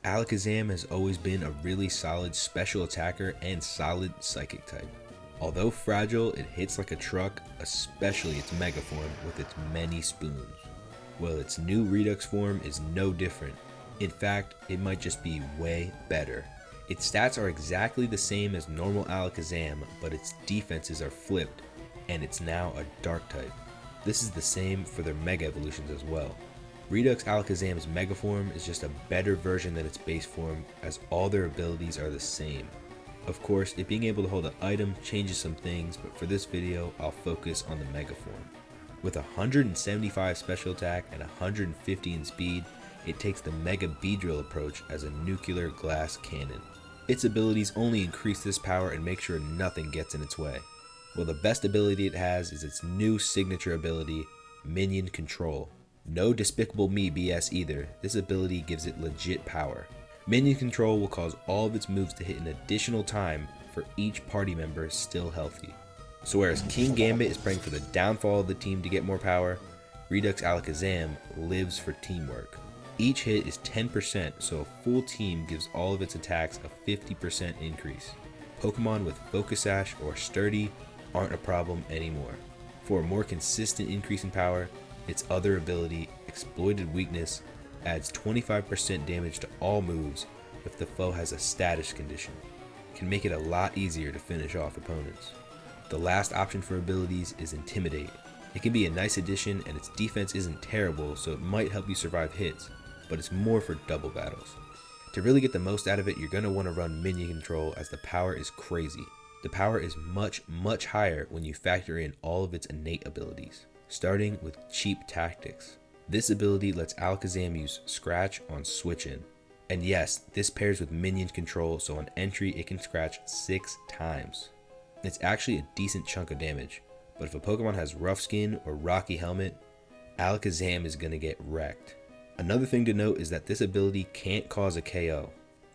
Alakazam has always been a really solid special attacker and solid psychic type. Although fragile, it hits like a truck, especially its mega form with its many spoons. Well, its new Redux form is no different. In fact, it might just be way better. Its stats are exactly the same as normal Alakazam, but its defenses are flipped, and it's now a dark type. This is the same for their mega evolutions as well. Redux Alakazam's mega form is just a better version than its base form, as all their abilities are the same. Of course, it being able to hold an item changes some things, but for this video, I'll focus on the mega form. With 175 special attack and 150 in speed, it takes the Mega Beedrill approach as a nuclear glass cannon. Its abilities only increase this power and make sure nothing gets in its way. Well, the best ability it has is its new signature ability, Minion Control. No Despicable Me BS either, this ability gives it legit power. Minion Control will cause all of its moves to hit an additional time for each party member still healthy. So whereas King Gambit is praying for the downfall of the team to get more power, Redux Alakazam lives for teamwork. Each hit is 10%, so a full team gives all of its attacks a 50% increase. Pokemon with Focus Sash or Sturdy aren't a problem anymore. For a more consistent increase in power, its other ability, Exploited Weakness, adds 25% damage to all moves if the foe has a status condition. It can make it a lot easier to finish off opponents. The last option for abilities is Intimidate. It can be a nice addition and its defense isn't terrible, so it might help you survive hits, but it's more for double battles. To really get the most out of it, you're going to want to run Minion Control as the power is crazy. The power is much higher when you factor in all of its innate abilities, starting with Cheap Tactics. This ability lets Alakazam use Scratch on switch in. And yes, this pairs with Minion Control, so on entry it can scratch 6 times. It's actually a decent chunk of damage, but if a Pokemon has Rough Skin or Rocky Helmet, Alakazam is going to get wrecked. Another thing to note is that this ability can't cause a KO.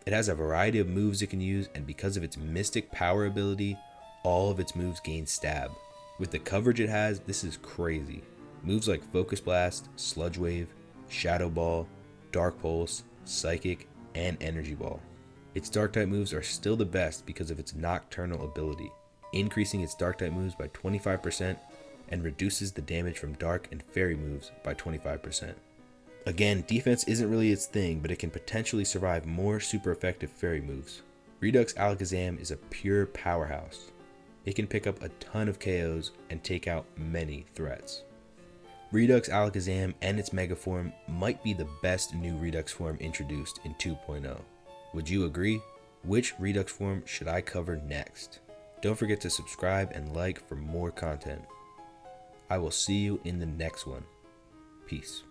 It has a variety of moves it can use, and because of its Mystic Power ability, all of its moves gain stab. With the coverage it has, this is crazy. Moves like Focus Blast, Sludge Wave, Shadow Ball, Dark Pulse, Psychic, and Energy Ball. Its Dark type moves are still the best because of its Nocturnal ability, increasing its Dark type moves by 25% and reduces the damage from Dark and Fairy moves by 25%. Again, defense isn't really its thing, but it can potentially survive more super effective Fairy moves. Redux Alakazam is a pure powerhouse. It can pick up a ton of KOs and take out many threats. Redux Alakazam and its Mega Form might be the best new Redux form introduced in 2.0. Would you agree? Which Redux form should I cover next? Don't forget to subscribe and like for more content. I will see you in the next one. Peace.